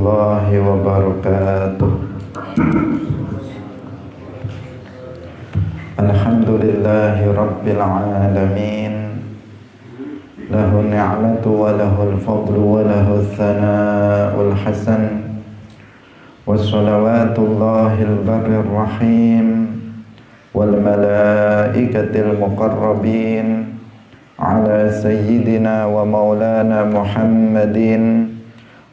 warahmatullahi wabarakatuh. Alhamdulillahi rabbil alamin. Lahu ni'matu wa lahul fadlu wa lahul thana'ul hasan. Wassalawatullahil barrir rahim wal malaikatil muqarrabin ala sayyidina wa maulana Muhammadin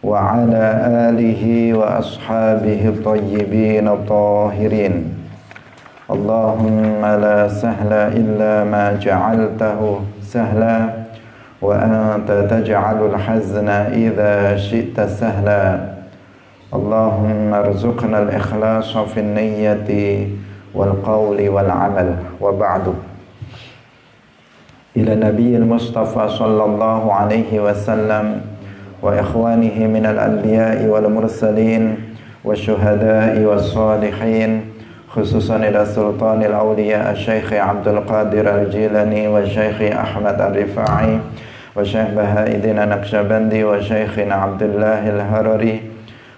wa ala alihi wa ashabihi tayyibin tahirin. Allahumma la sahla illa ma ja'altahu sahla wa anta taj'alul hazna idha syi'ta sahla. Allahumma arzuqna al-ikhlasa fin niyyati wal qawli wal amal wa ba'du. Ila nabiyil mustafa sallallahu alaihi wasallam wa ikhwanihi minal anbiya'i wal mursalin wa syuhada'i was salihin, khususan ila sultanil awliya Syekh Abdul Qadir Al-Jilani wa Syekh Ahmad Ar-Rifai wa Syekh Baha'iddin Naqsyabandi wa Syekhina Abdullah Al-Harari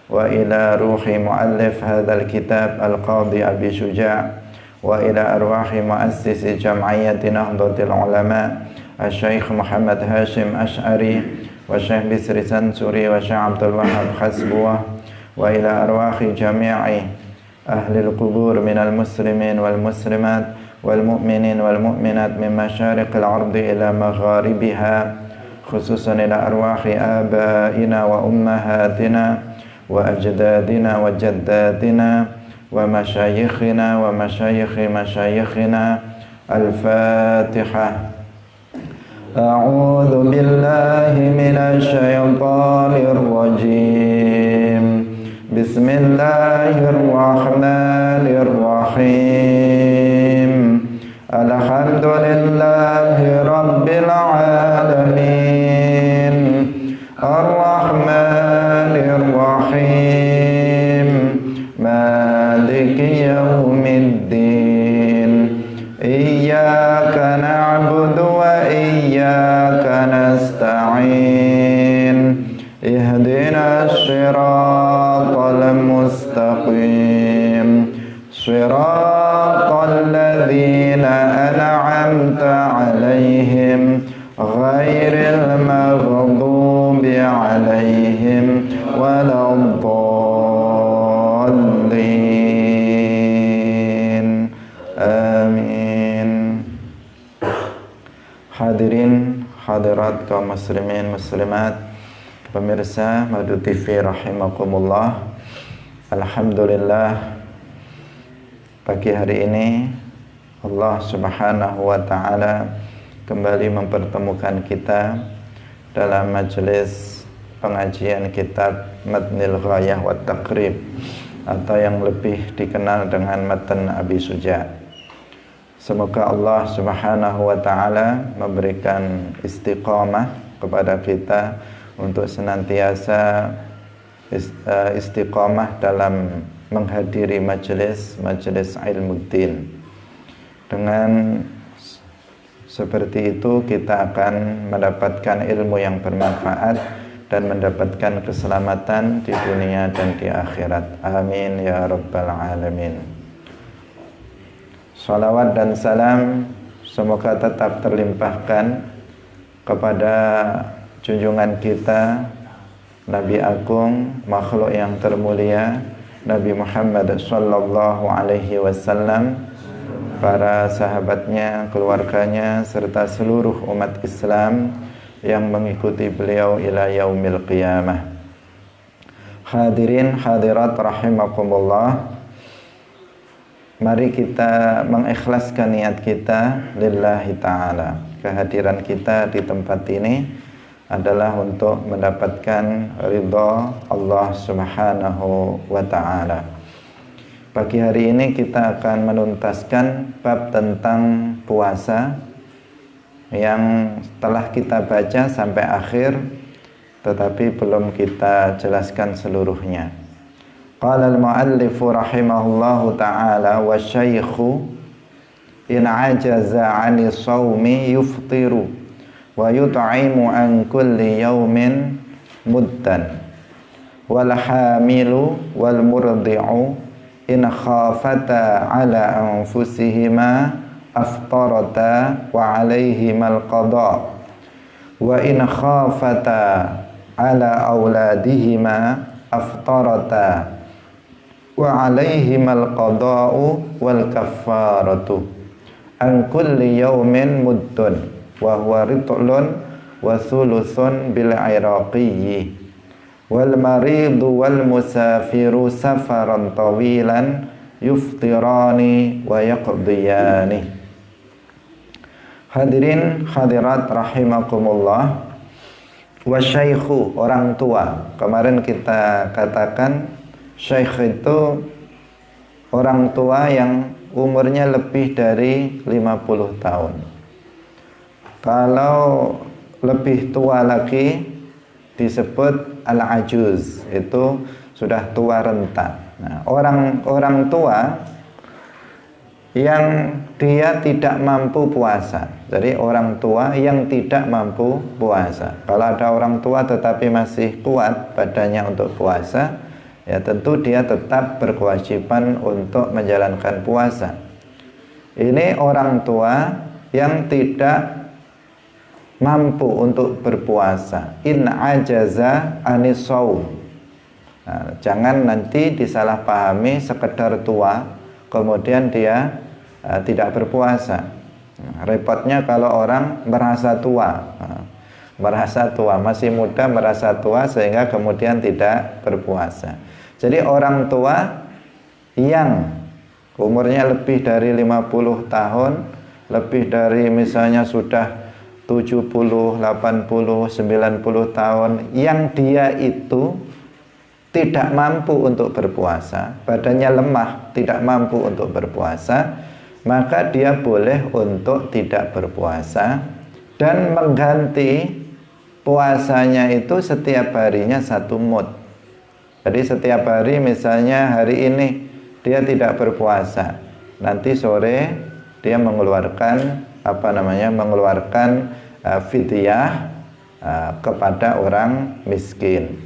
wa ila ruhi muallif hadzal kitab Al-Qadhi Abi Syuja' wa ila arwahi muassisi jam'iyyati Nahdlatul Ulama Syekh Muhammad Hashim Asy'ari wa Syekh Bisri Sansuri wa Syekh Abdul Wahhab Hasbuwah wa ila arwahi jami'i ahli al-qubur minal muslimin wal muslimat wal mu'minin wal mu'minat min masyariqil ardi ila magharibiha, khususan ila arwahi abaina wa ummahatina wa ajdadina wa jaddatina wa masyayikhina wa masyayikhi masyayikhina. Al-Fatihah. A'udzu billahi minasy syaithanir rajim. Bismillahirrahmanirrahim. Alhamdulillahi rabbil alamin. Ar-Rahmanir Rahim. Maliki yaumiddin. Iyyaka na'budu wa iyyaka nasta'in. Ihdinas siratal mustaqim. Siratal ladzina an'amta 'alaihim ghairil maghdubi 'alaihim waladdallin. Amin. Hadirin hadirat kaum muslimin muslimat, pemirsa Madu TV rahimakumullah. Alhamdulillah, pagi hari ini Allah Subhanahu wa ta'ala kembali mempertemukan kita dalam majelis pengajian kitab Matnil Ghayah wa Taqrib, atau yang lebih dikenal dengan Matan Abi Syuja'. Semoga Allah Subhanahu wa ta'ala memberikan istiqamah kepada kita untuk senantiasa istiqamah dalam menghadiri majelis ilmu din. Dengan seperti itu kita akan mendapatkan ilmu yang bermanfaat dan mendapatkan keselamatan di dunia dan di akhirat. Amin ya rabbal alamin. Salawat dan salam semoga tetap terlimpahkan kepada junjungan kita, Nabi Agung, makhluk yang termulia, Nabi Muhammad sallallahu alaihi wasallam, para sahabatnya, keluarganya, serta seluruh umat Islam yang mengikuti beliau ila yaumil qiyamah. Hadirin hadirat rahimakumullah, mari kita mengikhlaskan niat kita lillahi ta'ala. Kehadiran kita di tempat ini adalah untuk mendapatkan ridha Allah Subhanahu wa ta'ala. Pagi hari ini kita akan menuntaskan bab tentang puasa yang telah kita baca sampai akhir, tetapi belum kita jelaskan seluruhnya. Qala al-muallifu rahimahullahu ta'ala wa syaikhu in ajaza 'ani shaumi yuftiru wa yut'imu an kulli yaumin muddan wal hamilu wal murdi'u in khafata ala anfusihima aftarata wa alaihimal qada wa in khafata ala auladihima aftarata wa alaihimal qada'u wal kaffaratu an kulli yaumin muddun wa huwa rit'lun wa thuluthun bil iraqiyyi wal maridu wal musafiru safaran tawilan yuftirani wa yaqdiyani. Hadirin hadirat rahimakumullah. Wa syaikhu, orang tua. Kemarin kita katakan syaikh itu orang tua yang umurnya lebih dari 50 tahun. Kalau lebih tua lagi disebut al-ajuz, itu sudah tua renta. Nah, orang tua yang dia tidak mampu puasa. Jadi orang tua yang tidak mampu puasa. Kalau ada orang tua tetapi masih kuat badannya untuk puasa, ya tentu dia tetap berkewajiban untuk menjalankan puasa. Ini orang tua yang tidak mampu untuk berpuasa. In ajaza anis shaum. Nah, jangan nanti disalahpahami sekedar tua kemudian dia tidak berpuasa. Repotnya kalau orang merasa tua, masih muda merasa tua sehingga kemudian tidak berpuasa. Jadi orang tua yang umurnya lebih dari 50 tahun, lebih dari misalnya sudah 70, 80, 90 tahun, yang dia itu tidak mampu untuk berpuasa, badannya lemah, tidak mampu untuk berpuasa, maka dia boleh untuk tidak berpuasa dan mengganti puasanya itu setiap harinya 1 mud. Jadi setiap hari, misalnya hari ini dia tidak berpuasa, nanti sore dia mengeluarkan fidyah kepada orang miskin.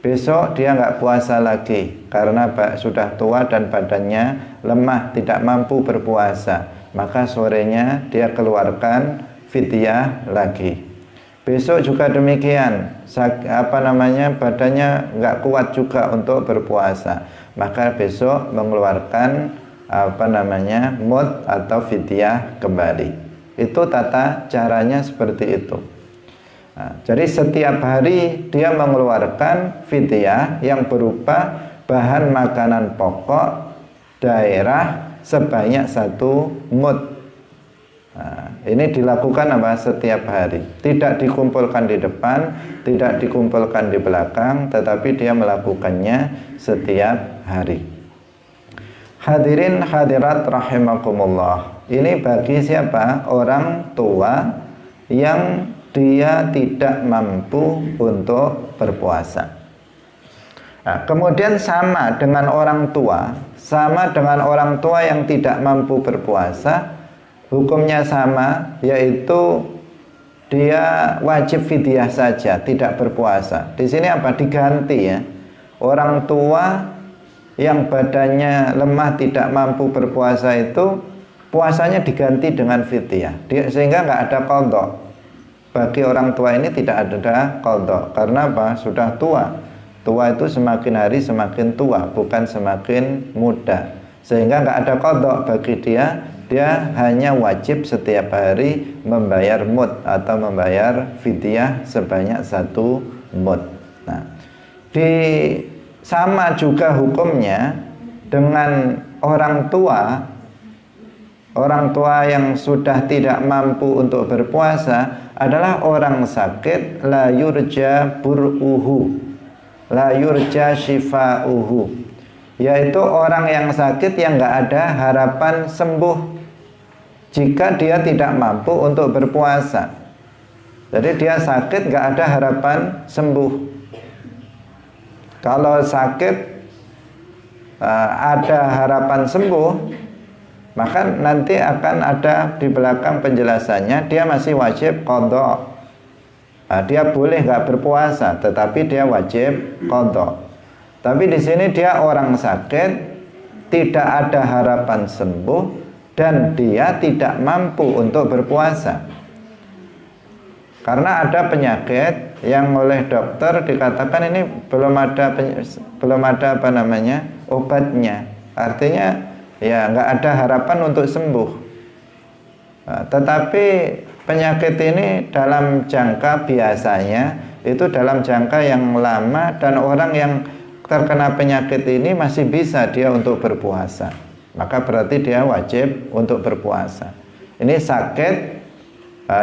Besok dia nggak puasa lagi karena sudah tua dan badannya lemah, tidak mampu berpuasa, maka sorenya dia keluarkan fidyah lagi. Besok juga demikian, badannya nggak kuat juga untuk berpuasa, maka besok mengeluarkan mud atau fidyah kembali. Itu tata caranya seperti itu. Nah, jadi setiap hari dia mengeluarkan fidyah yang berupa bahan makanan pokok daerah sebanyak 1 mud. Nah, ini dilakukan setiap hari. Tidak dikumpulkan di depan, tidak dikumpulkan di belakang, tetapi dia melakukannya setiap hari. Hadirin hadirat rahimakumullah. Ini bagi siapa? Orang tua yang dia tidak mampu untuk berpuasa. Nah, kemudian sama dengan orang tua yang tidak mampu berpuasa, hukumnya sama, yaitu dia wajib fidyah saja, tidak berpuasa. Di sini diganti ya. Orang tua yang badannya lemah tidak mampu berpuasa itu puasanya diganti dengan fidyah, sehingga nggak ada qadha. Bagi orang tua ini tidak ada qadha. Karena sudah tua. Tua itu semakin hari semakin tua, bukan semakin muda. Sehingga nggak ada qadha bagi dia. Dia hanya wajib setiap hari membayar mud atau membayar fidyah sebanyak 1 mud. Nah, sama juga hukumnya dengan orang tua yang sudah tidak mampu untuk berpuasa adalah orang sakit, la yurja bur'uhu, la yurja shifa'uhu, yaitu orang yang sakit yang nggak ada harapan sembuh jika dia tidak mampu untuk berpuasa. Jadi dia sakit nggak ada harapan sembuh. Kalau sakit ada harapan sembuh, maka nanti akan ada di belakang penjelasannya, dia masih wajib qadha. Dia boleh nggak berpuasa, tetapi dia wajib qadha. Tapi di sini dia orang sakit, tidak ada harapan sembuh, dan dia tidak mampu untuk berpuasa. Karena ada penyakit yang oleh dokter dikatakan ini belum ada obatnya. Artinya ya nggak ada harapan untuk sembuh. Tetapi penyakit ini dalam jangka biasanya itu dalam jangka yang lama, dan orang yang terkena penyakit ini masih bisa dia untuk berpuasa, maka berarti dia wajib untuk berpuasa. Ini sakit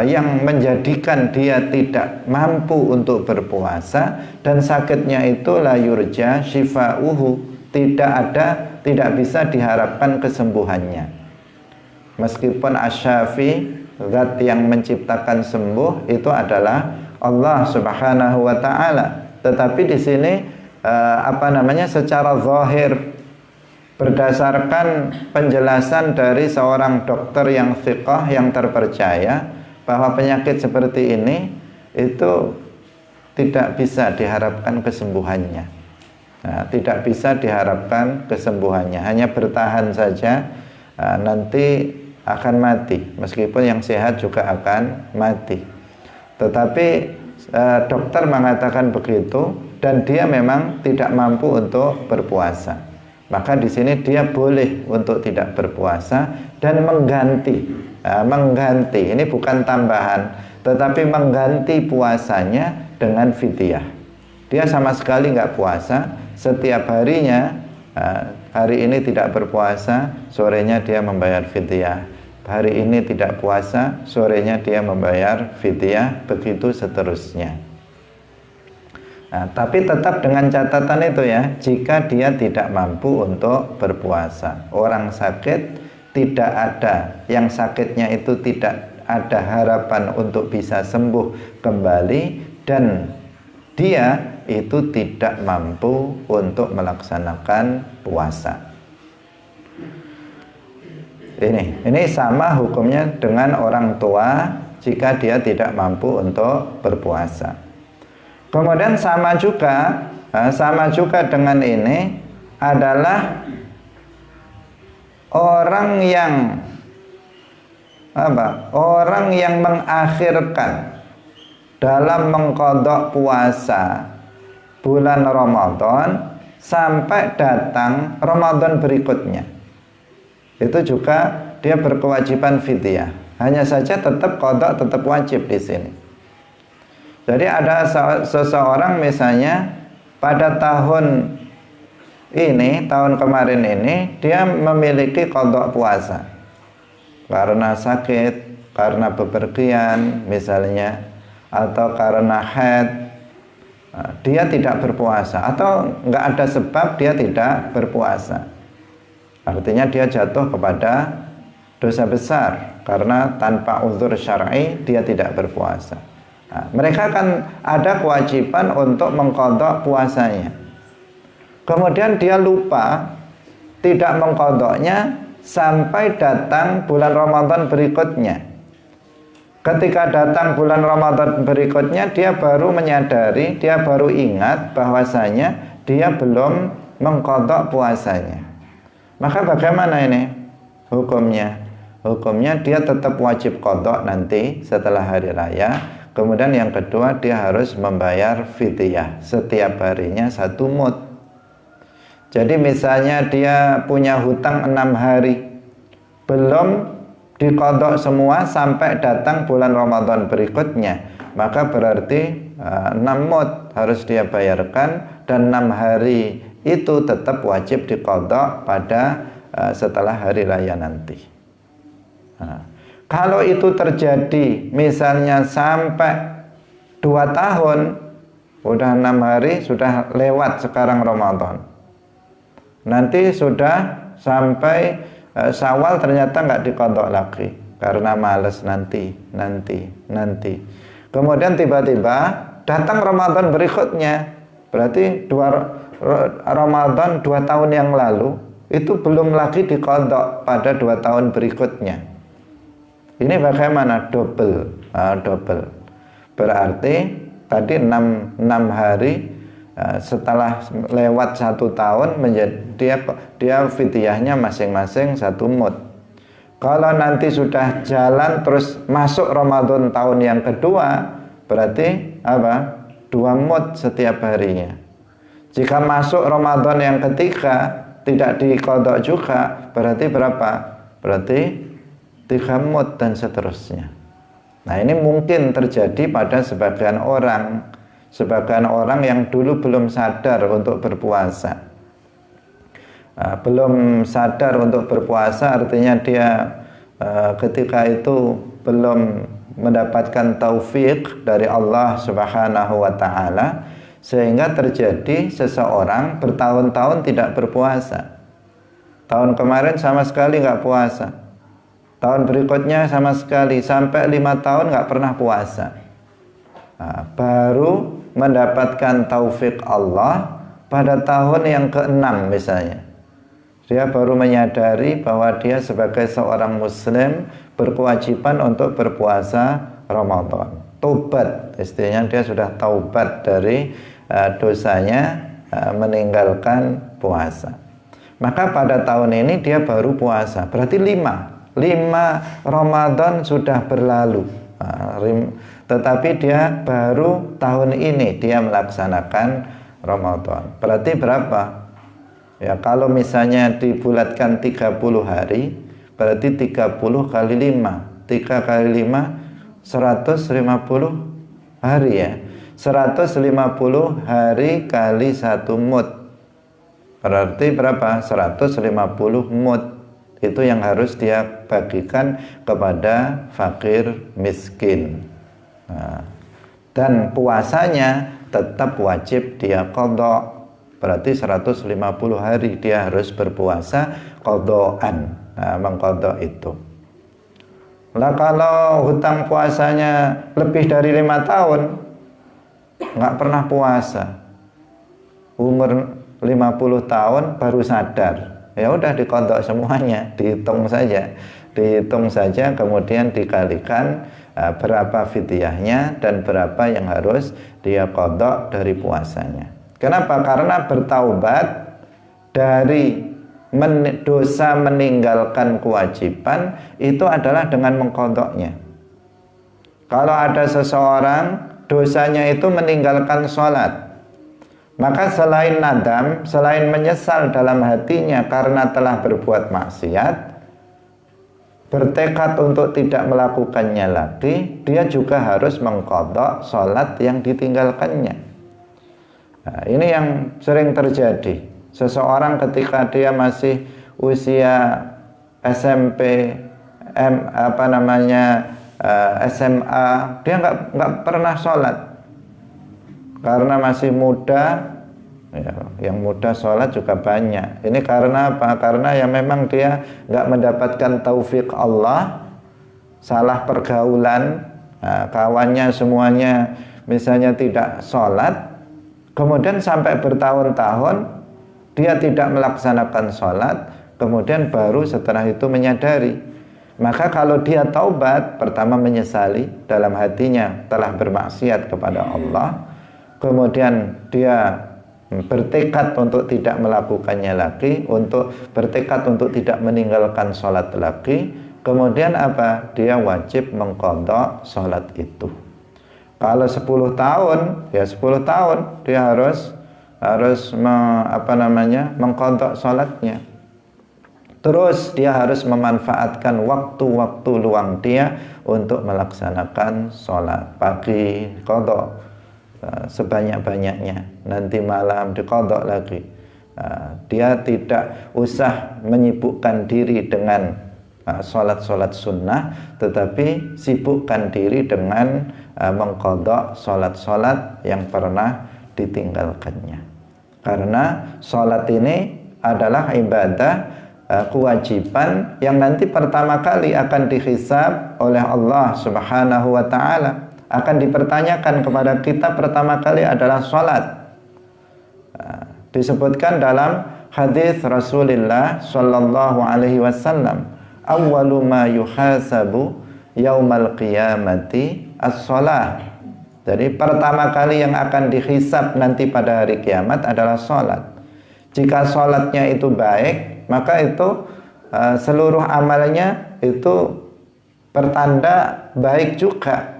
yang menjadikan dia tidak mampu untuk berpuasa, dan sakitnya itu la yurja syifa'uhu, tidak bisa diharapkan kesembuhannya. Meskipun asy-syafi, zat yang menciptakan sembuh itu adalah Allah Subhanahu wa taala, tetapi di sini secara zahir, berdasarkan penjelasan dari seorang dokter yang thiqah, yang terpercaya, bahwa penyakit seperti ini itu tidak bisa diharapkan kesembuhannya. Tidak bisa diharapkan kesembuhannya, hanya bertahan saja, nanti akan mati, meskipun yang sehat juga akan mati. Tetapi dokter mengatakan begitu, dan dia memang tidak mampu untuk berpuasa, maka di sini dia boleh untuk tidak berpuasa dan mengganti, ini bukan tambahan, tetapi mengganti puasanya dengan fidyah. Dia sama sekali nggak puasa, setiap harinya, hari ini tidak berpuasa, sorenya dia membayar fidyah. Hari ini tidak puasa, sorenya dia membayar fidyah, begitu seterusnya. Tapi tetap dengan catatan itu ya, jika dia tidak mampu untuk berpuasa. Orang sakit tidak ada, yang sakitnya itu tidak ada harapan untuk bisa sembuh kembali, dan dia itu tidak mampu untuk melaksanakan puasa. Ini sama hukumnya dengan orang tua jika dia tidak mampu untuk berpuasa. Kemudian sama juga dengan ini adalah orang yang mengakhirkan dalam mengqadha puasa bulan Ramadan sampai datang Ramadan berikutnya. Itu juga dia berkewajiban fidyah. Hanya saja tetap qadha, tetap wajib di sini. Jadi ada seseorang misalnya pada tahun kemarin ini dia memiliki qadha puasa karena sakit, karena bepergian misalnya, atau karena haid, dia tidak berpuasa, atau nggak ada sebab dia tidak berpuasa. Artinya dia jatuh kepada dosa besar karena tanpa uzur syar'i dia tidak berpuasa. Mereka kan ada kewajiban untuk mengqadha puasanya. Kemudian dia lupa, tidak mengqadhanya sampai datang bulan Ramadan berikutnya. Ketika datang bulan Ramadan berikutnya, dia baru menyadari, dia baru ingat bahwasanya dia belum mengqadha puasanya. Maka bagaimana ini hukumnya? Hukumnya dia tetap wajib qadha nanti setelah hari raya. Kemudian yang kedua, dia harus membayar fidyah setiap harinya 1 mud. Jadi misalnya dia punya hutang 6 hari, belum diqadha semua sampai datang bulan Ramadan berikutnya, maka berarti 6 mud harus dia bayarkan, dan 6 hari itu tetap wajib diqadha pada setelah hari raya nanti. Kalau itu terjadi misalnya sampai 2 tahun, udah 6 hari, sudah lewat sekarang Ramadan, nanti sudah sampai Syawal ternyata nggak diqadha lagi karena males nanti. Kemudian tiba-tiba datang Ramadan berikutnya, berarti Ramadan 2 tahun yang lalu itu belum lagi diqadha pada 2 tahun berikutnya. Ini bagaimana? Double. Berarti tadi 6 hari setelah lewat 1 tahun menjadi dia fidyahnya masing-masing 1 mud. Kalau nanti sudah jalan terus masuk Ramadan tahun yang kedua, berarti apa? 2 mud setiap harinya. Jika masuk Ramadan yang ketiga tidak diqadha juga, berarti berapa? Berarti 3 mud dan seterusnya. Nah, ini mungkin terjadi pada sebagian orang yang dulu belum sadar untuk berpuasa. Belum sadar untuk berpuasa artinya dia ketika itu belum mendapatkan taufik dari Allah Subhanahu wa ta'ala, sehingga terjadi seseorang bertahun-tahun tidak berpuasa. Tahun kemarin sama sekali nggak puasa, tahun berikutnya sama sekali, sampai 5 tahun nggak pernah puasa. Baru mendapatkan taufik Allah pada tahun yang ke-6 misalnya, dia baru menyadari bahwa dia sebagai seorang muslim berkewajiban untuk berpuasa Ramadan. Taubat, istilahnya dia sudah taubat dari dosanya meninggalkan puasa. Maka pada tahun ini dia baru puasa, berarti 5 Ramadan sudah berlalu. Tetapi dia baru tahun ini dia melaksanakan Ramadan. Berarti berapa? Ya, kalau misalnya dibulatkan 30 hari, berarti 30 kali 5. 3 kali 5 150 hari ya. 150 hari kali 1 mud. Berarti berapa? 150 mud. Itu yang harus dia bagikan kepada fakir miskin. Nah, dan puasanya tetap wajib dia qadha. Berarti 150 hari dia harus berpuasa qadhaan. Nah, mengqadha itu. Lah kalau hutang puasanya lebih dari 5 tahun nggak pernah puasa, umur 50 tahun baru sadar, ya udah diqadha semuanya, dihitung saja, kemudian dikalikan berapa fidyahnya dan berapa yang harus dia qadha dari puasanya. Kenapa? Karena bertaubat dari dosa meninggalkan kewajiban itu adalah dengan mengqadhanya. Kalau ada seseorang dosanya itu meninggalkan sholat, maka selain nadam, selain menyesal dalam hatinya karena telah berbuat maksiat, bertekad untuk tidak melakukannya lagi, dia juga harus mengqadha sholat yang ditinggalkannya. Nah, ini yang sering terjadi. Seseorang ketika dia masih usia SMP, SMA, dia nggak pernah sholat karena masih muda. Ya, yang muda sholat juga banyak. Ini karena apa? Karena ya memang dia nggak mendapatkan taufik Allah, salah pergaulan, kawannya semuanya misalnya tidak sholat, kemudian sampai bertahun-tahun dia tidak melaksanakan sholat, kemudian baru setelah itu menyadari. Maka kalau dia taubat, pertama menyesali dalam hatinya telah bermaksiat kepada Allah, kemudian dia bertekad untuk tidak melakukannya lagi, untuk bertekad untuk tidak meninggalkan sholat lagi, kemudian apa? Dia wajib mengqadha sholat itu. Kalau 10 tahun, ya 10 tahun dia harus mengqadha sholatnya. Terus dia harus memanfaatkan waktu-waktu luang dia untuk melaksanakan sholat pagi, qadha sebanyak-banyaknya, nanti malam diqadha lagi. Dia tidak usah menyibukkan diri dengan sholat-sholat sunnah, tetapi sibukkan diri dengan mengqadha sholat-sholat yang pernah ditinggalkannya. Karena sholat ini adalah ibadah kewajiban yang nanti pertama kali akan dihisab oleh Allah Subhanahu wa ta'ala. Akan dipertanyakan kepada kita pertama kali adalah sholat. Disebutkan dalam hadis Rasulullah sallallahu alaihi wasallam, awwalu ma yuhasabu yaumal qiyamati as-shalah. Jadi pertama kali yang akan dihisab nanti pada hari kiamat adalah sholat. Jika sholatnya itu baik, maka itu seluruh amalnya itu pertanda baik juga.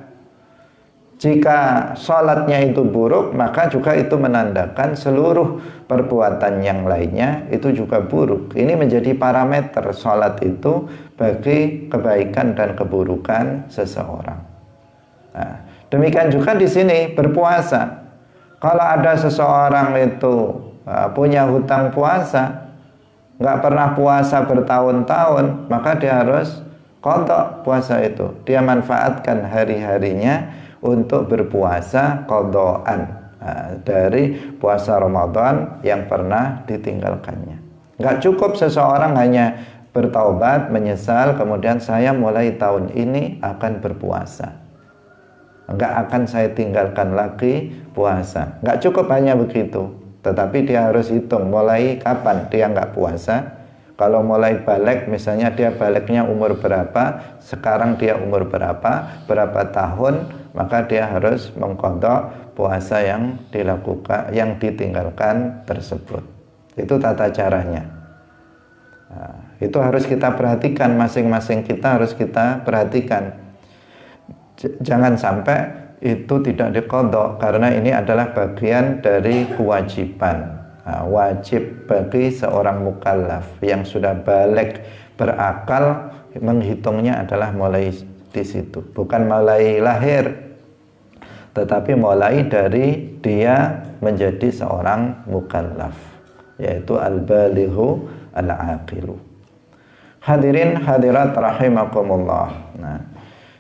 Jika sholatnya itu buruk, maka juga itu menandakan seluruh perbuatan yang lainnya itu juga buruk. Ini menjadi parameter sholat itu bagi kebaikan dan keburukan seseorang. Nah, demikian juga di sini berpuasa. Kalau ada seseorang itu punya hutang puasa, nggak pernah puasa bertahun-tahun, maka dia harus qadha puasa itu. Dia manfaatkan hari-harinya untuk berpuasa qadhaan dari puasa Ramadan yang pernah ditinggalkannya. Nggak cukup seseorang hanya bertaubat, menyesal, kemudian saya mulai tahun ini akan berpuasa. Nggak akan saya tinggalkan lagi puasa. Nggak cukup hanya begitu, tetapi dia harus hitung mulai kapan dia nggak puasa. Kalau mulai balik, misalnya dia baliknya umur berapa, sekarang dia umur berapa tahun, maka dia harus mengqadha puasa yang dilakukan, yang ditinggalkan tersebut. Itu tata caranya. Nah, itu harus kita perhatikan, masing-masing kita harus kita perhatikan. Jangan sampai itu tidak diqadha, karena ini adalah bagian dari kewajiban. Wajib bagi seorang mukallaf yang sudah balik berakal, menghitungnya adalah mulai di situ, bukan mulai lahir, tetapi mulai dari dia menjadi seorang mukallaf, yaitu al-balighu al-aqilu. Hadirin hadirat rahimakumullah. Nah,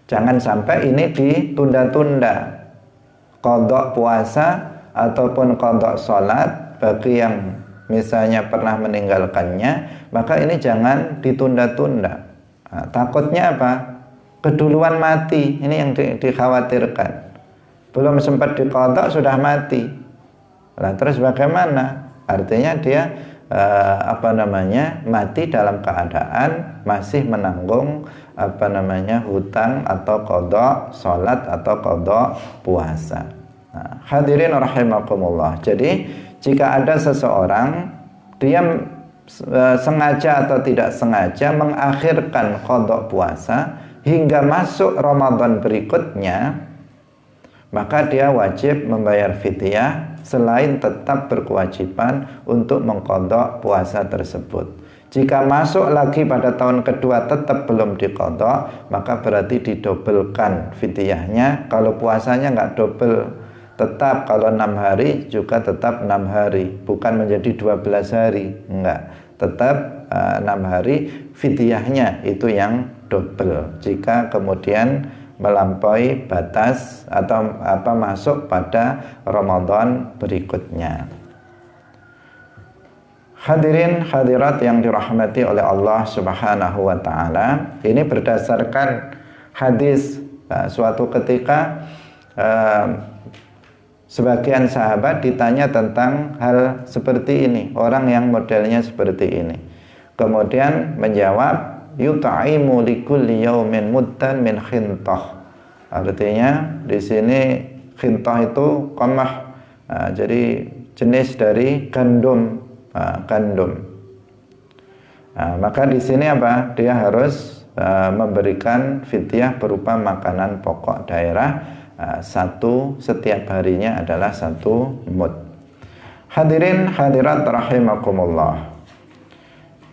jangan sampai ini ditunda-tunda, qadha puasa ataupun qadha salat. Bagi yang misalnya pernah meninggalkannya, maka ini jangan ditunda-tunda. Nah, takutnya apa? Keduluan mati. Ini yang dikhawatirkan. Belum sempat diqadha sudah mati. Nah, terus bagaimana? Artinya dia mati dalam keadaan masih menanggung hutang atau qadha salat atau qadha puasa. Nah, hadirin rahimakumullah. Jadi jika ada seseorang dia sengaja atau tidak sengaja mengakhirkan qadha puasa hingga masuk Ramadan berikutnya, maka dia wajib membayar fidyah selain tetap berkewajiban untuk mengqadha puasa tersebut. Jika masuk lagi pada tahun kedua tetap belum diqadha, maka berarti didobelkan fidyahnya. Kalau puasanya nggak dobel, tetap kalau 6 hari juga tetap 6 hari, bukan menjadi 12 hari, enggak, tetap 6 hari fidyahnya itu yang double jika kemudian melampaui batas atau masuk pada Ramadan berikutnya. Hadirin hadirat yang dirahmati oleh Allah Subhanahu wa taala, ini berdasarkan hadis. Suatu ketika sebagian sahabat ditanya tentang hal seperti ini, orang yang modelnya seperti ini. Kemudian menjawab, yut'imu likulli yaumin muddan min khintah. Artinya di sini khintah itu qamah, jadi jenis dari gandum, maka di sini apa? Dia harus memberikan fidyah berupa makanan pokok daerah. Setiap harinya adalah 1 mud. Hadirin hadirat rahimakumullah.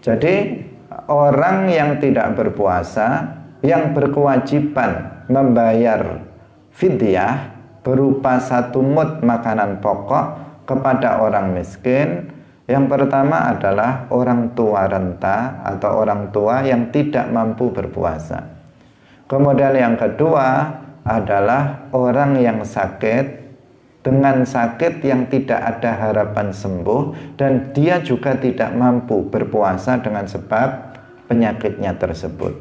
Jadi orang yang tidak berpuasa yang berkewajiban membayar fidyah berupa 1 mud makanan pokok kepada orang miskin, yang pertama adalah orang tua renta atau orang tua yang tidak mampu berpuasa. Kemudian yang kedua adalah orang yang sakit dengan sakit yang tidak ada harapan sembuh dan dia juga tidak mampu berpuasa dengan sebab penyakitnya tersebut.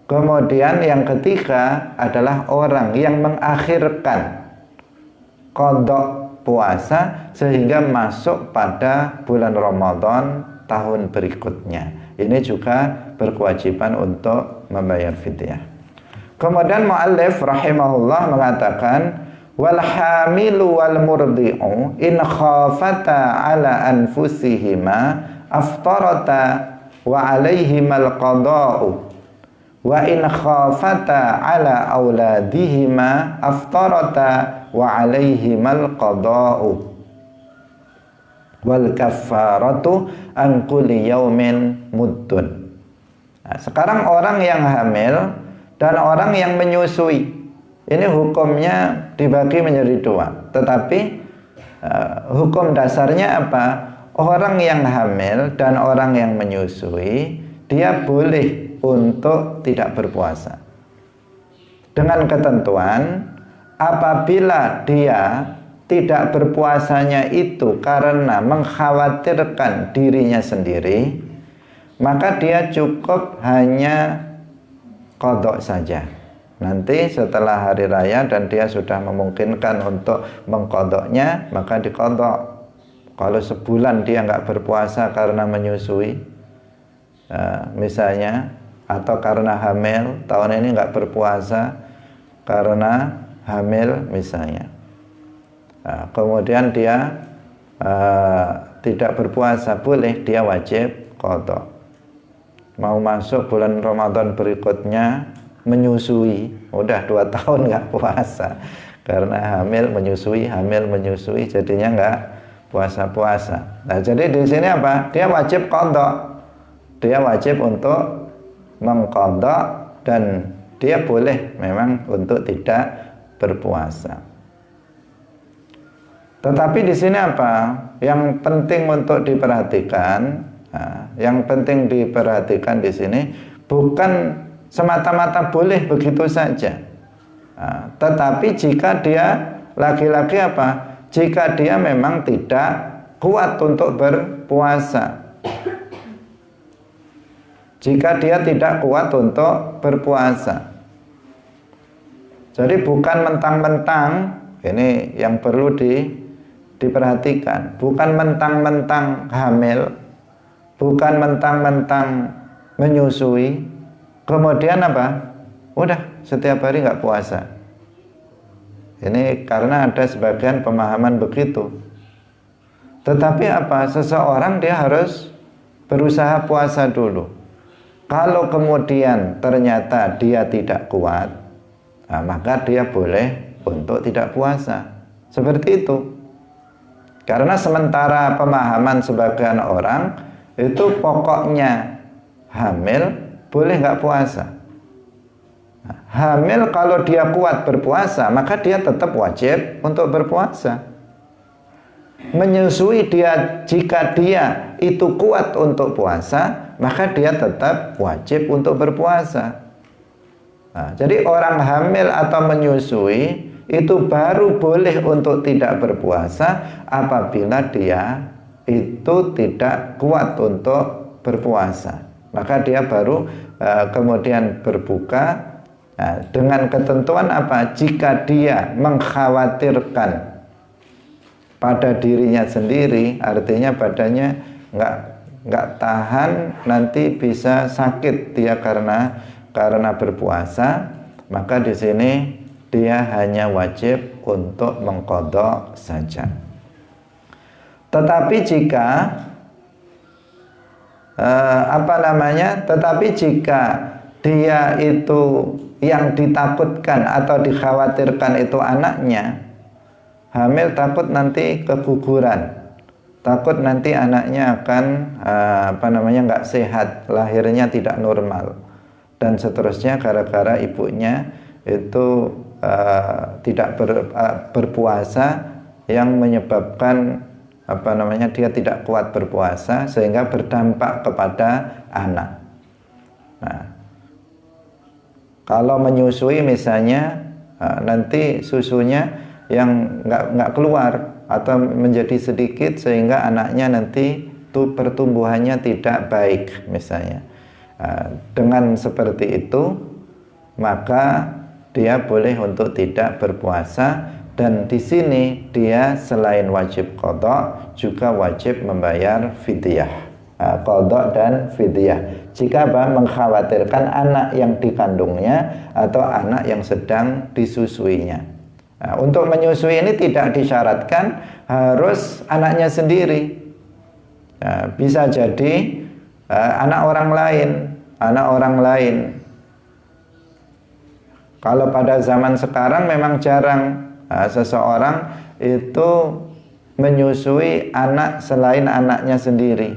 Kemudian yang ketiga adalah orang yang mengakhirkan qadha puasa sehingga masuk pada bulan Ramadan tahun berikutnya. Ini juga berkewajiban untuk membayar fidyah. Kemudian mu'allif rahimahullah mengatakan, Wal hamilu wal murdi'u in khafata ala anfusihima aftarata wa alaihimal qada'u wa in khafata ala auladihima aftarata wa alaihimal qada'u wal kaffaratu an kulli yaumin muddun. Nah, sekarang orang yang hamil dan orang yang menyusui ini hukumnya dibagi menjadi dua. Tetapi hukum dasarnya apa? Orang yang hamil dan orang yang menyusui dia boleh untuk tidak berpuasa. Dengan ketentuan apabila dia tidak berpuasanya itu karena mengkhawatirkan dirinya sendiri, maka dia cukup hanya qadha saja. Nanti setelah hari raya dan dia sudah memungkinkan untuk mengqadhanya, maka diqadha. Kalau sebulan dia nggak berpuasa karena menyusui, misalnya, atau karena hamil, tahun ini nggak berpuasa karena hamil misalnya, kemudian dia tidak berpuasa, boleh dia wajib qadha. Mau masuk bulan Ramadan berikutnya menyusui, udah 2 tahun nggak puasa karena hamil menyusui jadinya nggak puasa. Nah, jadi di sini apa? Dia wajib qadha. Dia wajib untuk mengqadha dan dia boleh memang untuk tidak berpuasa. Tetapi di sini apa? Yang penting untuk diperhatikan, yang penting diperhatikan di sini bukan semata-mata boleh begitu saja. Tetapi jika dia laki-laki apa? Jika dia memang tidak kuat untuk berpuasa. Jika dia tidak kuat untuk berpuasa. Jadi bukan mentang-mentang, ini yang perlu diperhatikan. Bukan mentang-mentang hamil, bukan mentang-mentang menyusui, kemudian apa? Udah setiap hari nggak puasa. Ini karena ada sebagian pemahaman begitu. Tetapi apa? Seseorang dia harus berusaha puasa dulu. Kalau kemudian ternyata dia tidak kuat, maka dia boleh untuk tidak puasa. Seperti itu. Karena sementara pemahaman sebagian orang itu pokoknya hamil boleh nggak puasa. Hamil kalau dia kuat berpuasa, maka dia tetap wajib untuk berpuasa. Menyusui dia, jika dia itu kuat untuk puasa, maka dia tetap wajib untuk berpuasa. Nah, jadi orang hamil atau menyusui itu baru boleh untuk tidak berpuasa apabila dia itu tidak kuat untuk berpuasa. Maka dia baru kemudian berbuka. Nah, dengan ketentuan apa? Jika dia mengkhawatirkan pada dirinya sendiri, artinya badannya nggak tahan, nanti bisa sakit dia karena berpuasa, maka di sini dia hanya wajib untuk mengqadha saja. Tetapi jika tetapi jika dia itu yang ditakutkan atau dikhawatirkan itu anaknya hamil, takut nanti keguguran, takut nanti anaknya akan nggak sehat, lahirnya tidak normal dan seterusnya gara-gara ibunya itu tidak berpuasa yang menyebabkan dia tidak kuat berpuasa sehingga berdampak kepada anak. Nah, kalau menyusui misalnya nanti susunya yang nggak keluar atau menjadi sedikit sehingga anaknya nanti pertumbuhannya tidak baik misalnya. Dengan seperti itu maka dia boleh untuk tidak berpuasa, dan di sini dia selain wajib qadha juga wajib membayar fidyah. Qadha dan fidyah jika mengkhawatirkan anak yang dikandungnya atau anak yang sedang disusuinya. Nah, untuk menyusui ini tidak disyaratkan harus anaknya sendiri. Nah, bisa jadi anak orang lain. Kalau pada zaman sekarang memang jarang seseorang itu menyusui anak selain anaknya sendiri.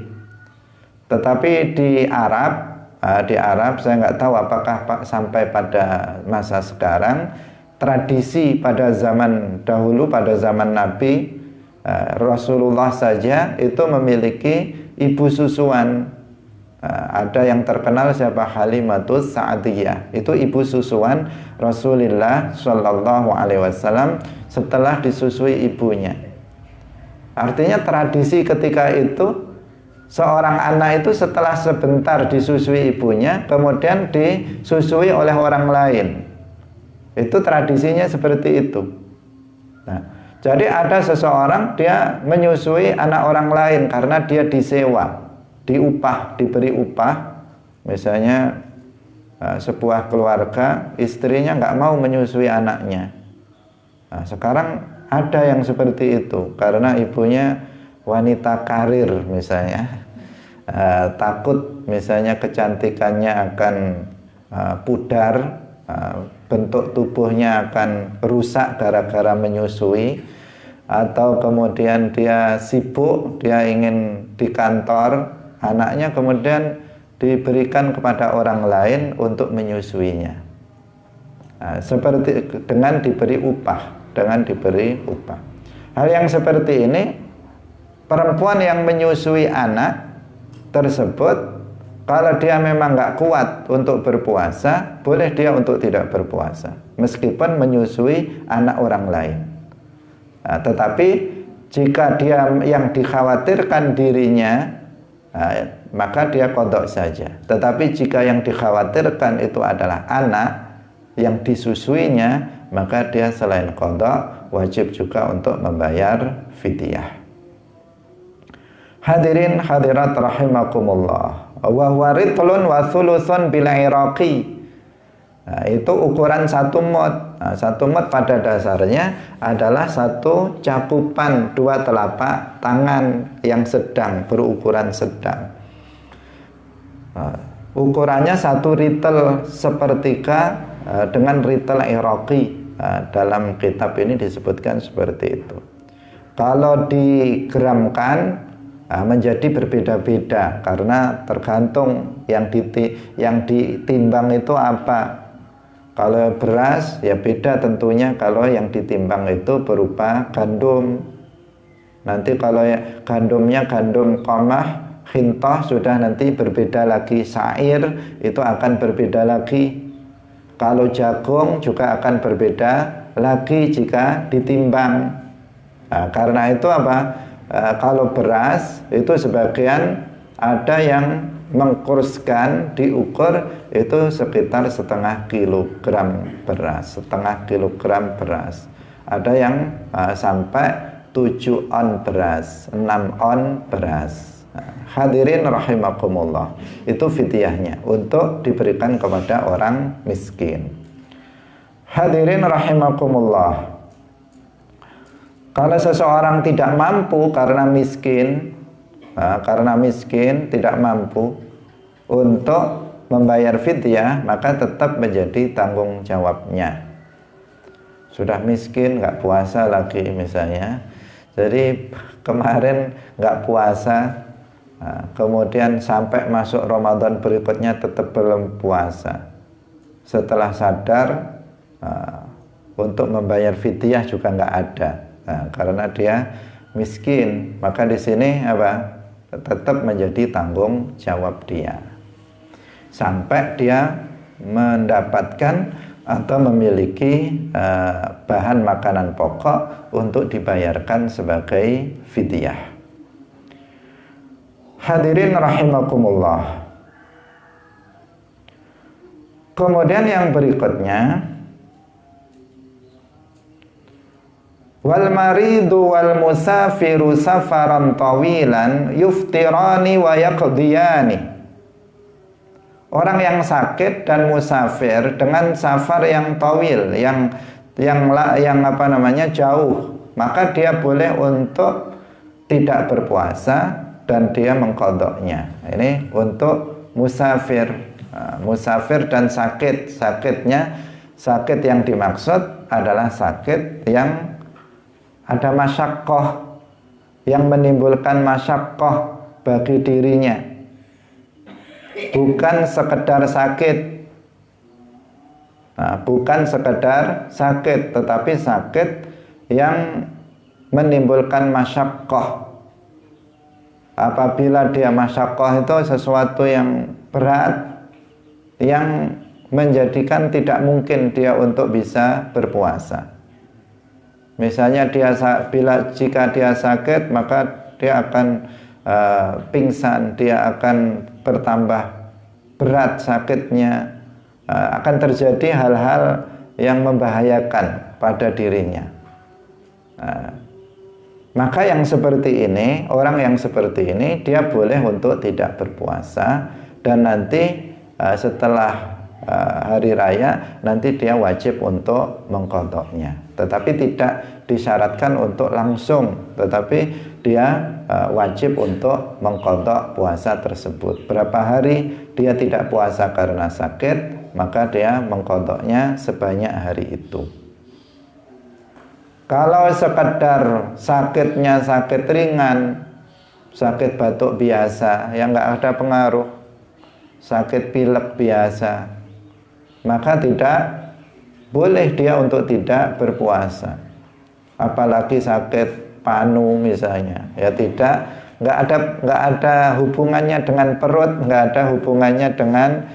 Tetapi di Arab saya nggak tahu apakah sampai pada masa sekarang, tradisi pada zaman dahulu, pada zaman Nabi, Rasulullah saja itu memiliki ibu susuan. Ada yang terkenal siapa? Halimatus Sa'diyah. Itu ibu susuan Rasulullah Shallallahu Alaihi Wasallam setelah disusui ibunya. Artinya tradisi ketika itu, seorang anak itu setelah sebentar disusui ibunya, kemudian disusui oleh orang lain. Itu tradisinya seperti itu. Nah, jadi ada seseorang dia menyusui anak orang lain karena dia disewa, diberi upah. Misalnya sebuah keluarga, istrinya nggak mau menyusui anaknya. Nah, sekarang ada yang seperti itu karena ibunya wanita karir misalnya, takut misalnya kecantikannya akan pudar, bentuk tubuhnya akan rusak gara-gara menyusui, atau kemudian dia sibuk, dia ingin di kantor, anaknya kemudian diberikan kepada orang lain untuk menyusuinya. Seperti dengan diberi upah. Hal yang seperti ini, perempuan yang menyusui anak tersebut, kalau dia memang nggak kuat untuk berpuasa, boleh dia untuk tidak berpuasa, meskipun menyusui anak orang lain. Nah, tetapi jika dia yang dikhawatirkan dirinya, maka dia qadha saja. Tetapi jika yang dikhawatirkan itu adalah anak yang disusuinya, maka dia selain qadha wajib juga untuk membayar fidyah. Hadirin hadirat rahimakumullah, wa huwa ritlun wa thuluthun bil iraqi. Nah, itu ukuran 1 mud. Nah, 1 mud pada dasarnya adalah 1 cakupan 2 telapak tangan yang sedang, berukuran sedang. Nah, ukurannya 1 ritel sepertiga dengan ritel iraqi. Nah, dalam kitab ini disebutkan seperti itu. Kalau digramkan menjadi berbeda-beda karena tergantung yang ditimbang itu apa. Kalau beras ya beda tentunya kalau yang ditimbang itu berupa gandum. Nanti kalau gandumnya gandum qamah, khintah, sudah nanti berbeda lagi. Sa'ir itu akan berbeda lagi. Kalau jagung juga akan berbeda lagi jika ditimbang. Nah, karena itu apa? Kalau beras itu sebagian ada yang mengkurskan, diukur itu sekitar setengah kilogram beras. Ada yang sampai 7 on beras, 6 on beras. Hadirin rahimakumullah, itu fidyahnya untuk diberikan kepada orang miskin. Hadirin rahimakumullah, kalau seseorang tidak mampu karena miskin, tidak mampu untuk membayar fidyah, maka tetap menjadi tanggung jawabnya. Sudah miskin, nggak puasa lagi misalnya. Jadi kemarin nggak puasa, kemudian sampai masuk Ramadan berikutnya tetap belum puasa. Setelah sadar, untuk membayar fidyah juga nggak ada. Nah, karena dia miskin, maka di sini tetap menjadi tanggung jawab dia sampai dia mendapatkan atau memiliki bahan makanan pokok untuk dibayarkan sebagai fidyah. Hadirin rahimakumullah. Kemudian yang berikutnya, wal maridu wal musafiru safaran tawilan yuftirani wa yaqdiyani. Orang yang sakit dan musafir dengan safar yang tawil, yang jauh, maka dia boleh untuk tidak berpuasa dan dia mengqadha'nya. Ini untuk musafir. Musafir dan sakit yang dimaksud adalah sakit yang ada masyaqqah, yang menimbulkan masyaqqah bagi dirinya, bukan sekedar sakit. Bukan sekedar sakit, tetapi sakit yang menimbulkan masyaqqah. Apabila dia masyaqqah itu sesuatu yang berat, yang menjadikan tidak mungkin dia untuk bisa berpuasa. Misalnya jika dia sakit, maka dia akan pingsan, dia akan bertambah berat sakitnya, akan terjadi hal-hal yang membahayakan pada dirinya. Maka yang seperti ini, orang yang seperti ini, dia boleh untuk tidak berpuasa, dan nanti setelah hari raya nanti dia wajib untuk mengqadha'nya. Tetapi tidak disyaratkan untuk langsung, tetapi dia wajib untuk mengqadha' puasa tersebut. Berapa hari dia tidak puasa karena sakit, maka dia mengqadha'nya sebanyak hari itu. Kalau sekedar sakitnya sakit ringan, sakit batuk biasa yang nggak ada pengaruh, sakit pilek biasa, maka tidak boleh dia untuk tidak berpuasa. Apalagi sakit panu misalnya, ya nggak ada hubungannya dengan perut, nggak ada hubungannya dengan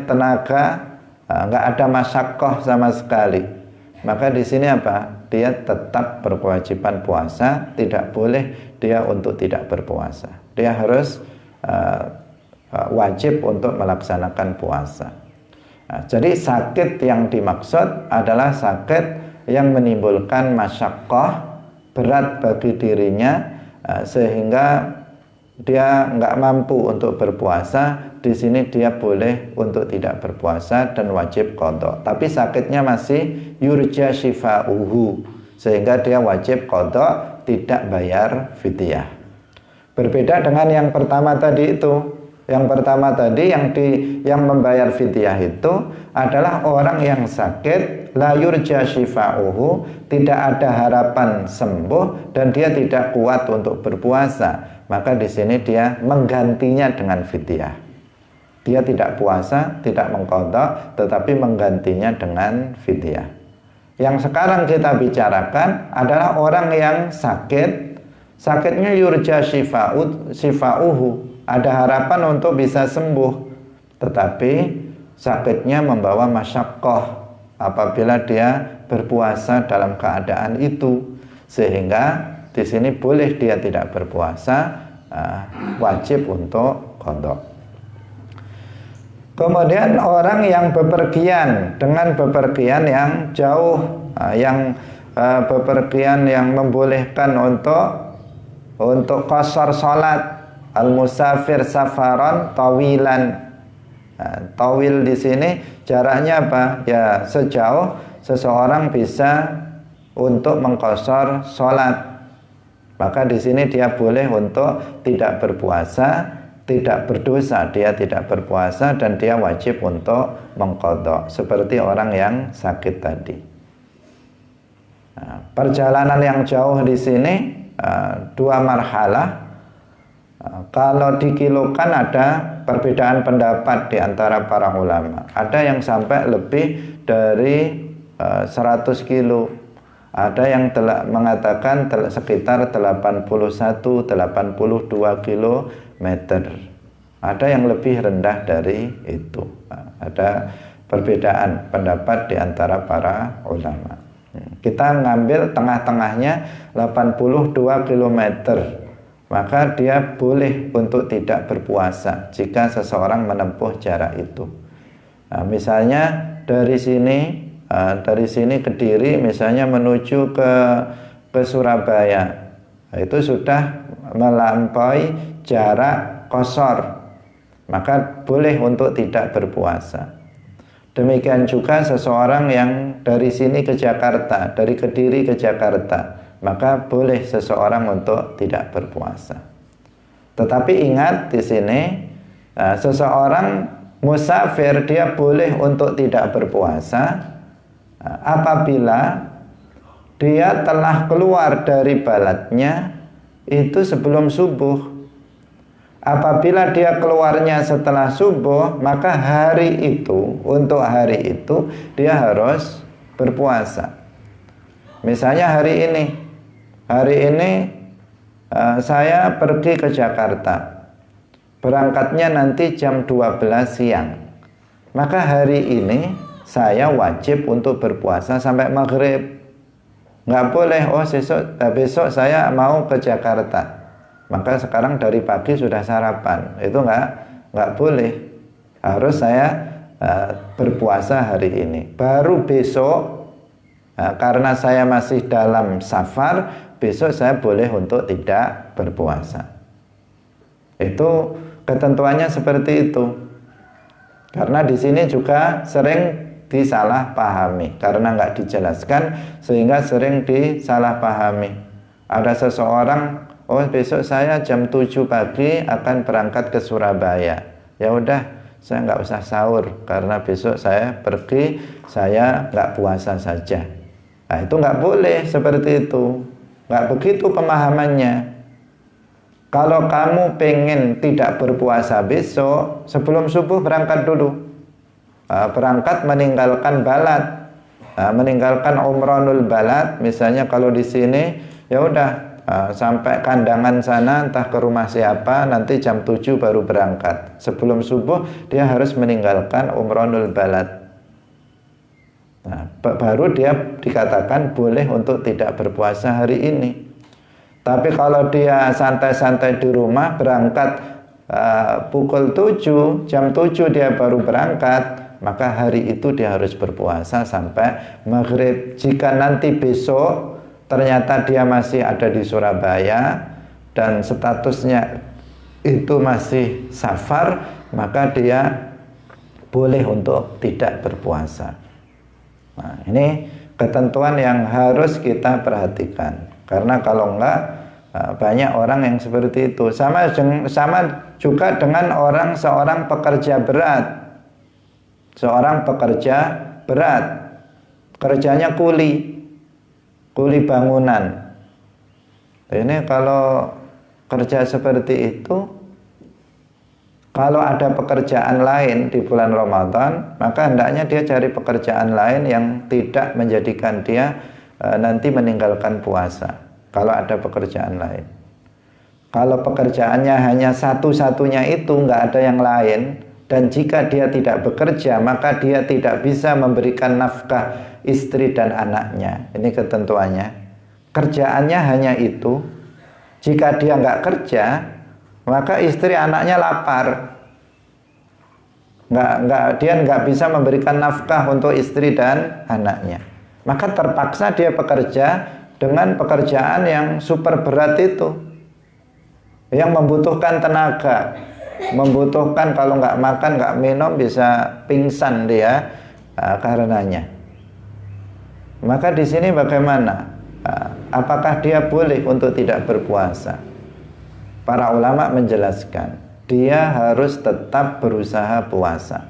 tenaga, nggak ada masyaqqah sama sekali. Maka di sini dia tetap berkewajiban puasa, tidak boleh dia untuk tidak berpuasa. Dia harus wajib untuk melaksanakan puasa. Jadi sakit yang dimaksud adalah sakit yang menimbulkan masyaqqah, berat bagi dirinya, sehingga dia nggak mampu untuk berpuasa. Di sini dia boleh untuk tidak berpuasa dan wajib qadha. Tapi sakitnya masih yurja shifa'uhu, sehingga dia wajib qadha, tidak bayar fidyah. Berbeda dengan yang pertama tadi itu. Yang pertama tadi yang membayar fidyah itu adalah orang yang sakit, la yurja shifa'uhu, tidak ada harapan sembuh dan dia tidak kuat untuk berpuasa. Maka di sini dia menggantinya dengan fidyah. Dia tidak puasa, tidak mengqadha, tetapi menggantinya dengan fidyah. Yang sekarang kita bicarakan adalah orang yang sakit, sakitnya yurja shifa'uhu, ada harapan untuk bisa sembuh, tetapi sakitnya membawa masyaqqah apabila dia berpuasa dalam keadaan itu, sehingga di sini boleh dia tidak berpuasa, wajib untuk qadha. Kemudian orang yang bepergian dengan bepergian yang jauh, bepergian yang membolehkan untuk qashar salat, al-musafir safaran tawilan. Tawil di sini jaraknya apa? Ya, sejauh seseorang bisa untuk mengqashar salat. Maka di sini dia boleh untuk tidak berpuasa, tidak berdosa, dia tidak berpuasa dan dia wajib untuk mengqadha, seperti orang yang sakit tadi. Perjalanan yang jauh di sini dua marhalah. Kalau dikilokan ada perbedaan pendapat di antara para ulama. Ada yang sampai lebih dari 100 kilo. Ada yang mengatakan sekitar 81-82 kilometer. Ada yang lebih rendah dari itu. Ada perbedaan pendapat di antara para ulama. Kita ngambil tengah-tengahnya 82 kilometer. Maka dia boleh untuk tidak berpuasa jika seseorang menempuh jarak itu. Misalnya dari sini Kediri misalnya menuju ke Surabaya, itu sudah melampaui jarak qashar, maka boleh untuk tidak berpuasa. Demikian juga seseorang yang dari sini ke Jakarta, dari Kediri ke Jakarta, maka boleh seseorang untuk tidak berpuasa. Tetapi ingat di sini, seseorang musafir dia boleh untuk tidak berpuasa apabila dia telah keluar dari baladnya itu sebelum subuh. Apabila dia keluarnya setelah subuh, maka untuk hari itu dia harus berpuasa. Misalnya hari ini saya pergi ke Jakarta, berangkatnya nanti jam 12 siang. Maka hari ini saya wajib untuk berpuasa sampai maghrib. Nggak boleh, besok saya mau ke Jakarta, maka sekarang dari pagi sudah sarapan. Itu nggak boleh. Harus saya berpuasa hari ini. Baru besok, karena saya masih dalam safar, besok saya boleh untuk tidak berpuasa. Itu ketentuannya seperti itu. Karena di sini juga sering disalahpahami, karena nggak dijelaskan sehingga sering disalahpahami. Ada seseorang, besok saya jam 7 pagi akan berangkat ke Surabaya. Ya udah, saya nggak usah sahur karena besok saya pergi, saya nggak puasa saja. Nah, itu nggak boleh seperti itu. Nggak begitu pemahamannya. Kalau kamu pengen tidak berpuasa besok, sebelum subuh berangkat dulu. Berangkat meninggalkan balad, meninggalkan umronul balad. Misalnya kalau di sini, ya udah sampai kandangan sana, entah ke rumah siapa, nanti jam 7 baru berangkat. Sebelum subuh dia harus meninggalkan umronul balad. Nah, baru dia dikatakan boleh untuk tidak berpuasa hari ini. Tapi kalau dia santai-santai di rumah, berangkat pukul 7, jam 7 dia baru berangkat, maka hari itu dia harus berpuasa sampai maghrib. Jika nanti besok ternyata dia masih ada di Surabaya dan statusnya itu masih safar, maka dia boleh untuk tidak berpuasa. Nah, ini ketentuan yang harus kita perhatikan. Karena kalau enggak, banyak orang yang seperti itu. Sama juga dengan seorang pekerja berat. Seorang pekerja berat, kerjanya kuli bangunan. Ini kalau kerja seperti itu, kalau ada pekerjaan lain di bulan Ramadan, maka hendaknya dia cari pekerjaan lain yang tidak menjadikan dia nanti meninggalkan puasa. Kalau ada pekerjaan lain. Kalau pekerjaannya hanya satu-satunya itu, nggak ada yang lain, dan jika dia tidak bekerja, maka dia tidak bisa memberikan nafkah istri dan anaknya. Ini ketentuannya. Kerjaannya hanya itu. Jika dia nggak kerja, maka istri anaknya lapar. Dia nggak bisa memberikan nafkah untuk istri dan anaknya. Maka terpaksa dia bekerja dengan pekerjaan yang super berat itu, yang membutuhkan tenaga, membutuhkan kalau nggak makan, nggak minum bisa pingsan dia karenanya. Maka di sini bagaimana? Apakah dia boleh untuk tidak berpuasa? Para ulama menjelaskan, dia harus tetap berusaha puasa.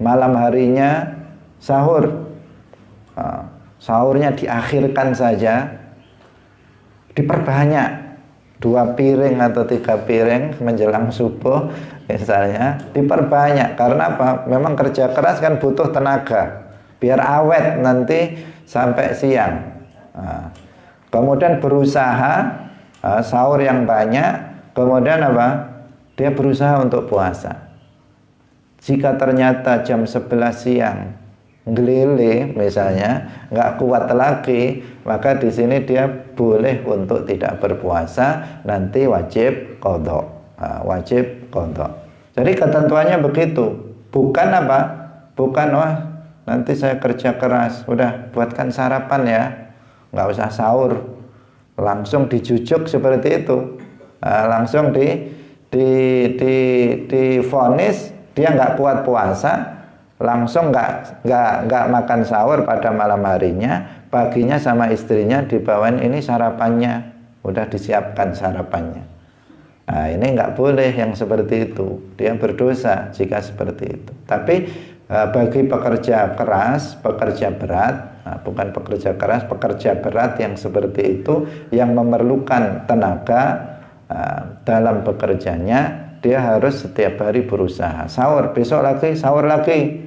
Malam harinya sahur, sahurnya diakhirkan saja, diperbanyak 2 piring atau 3 piring menjelang subuh misalnya, diperbanyak. Karena apa? Memang kerja keras kan butuh tenaga biar awet nanti sampai siang. Kemudian berusaha sahur yang banyak, kemudian apa? Dia berusaha untuk puasa. Jika ternyata jam 11 siang ngelele misalnya, nggak kuat lagi, maka di sini dia boleh untuk tidak berpuasa, nanti wajib qadha. Wajib qadha. Jadi ketentuannya begitu. Bukan apa? Bukan nanti saya kerja keras, udah buatkan sarapan ya, nggak usah sahur, langsung dijujuk seperti itu, langsung divonis dia nggak kuat puasa, langsung nggak makan sahur pada malam harinya, paginya sama istrinya dibawain ini sarapannya, udah disiapkan sarapannya. Nah, ini nggak boleh yang seperti itu, dia berdosa jika seperti itu. Tapi bagi pekerja keras, pekerja berat, bukan pekerja keras, pekerja berat yang seperti itu, yang memerlukan tenaga dalam bekerjanya, dia harus setiap hari berusaha. Sahur, besok lagi, sahur lagi,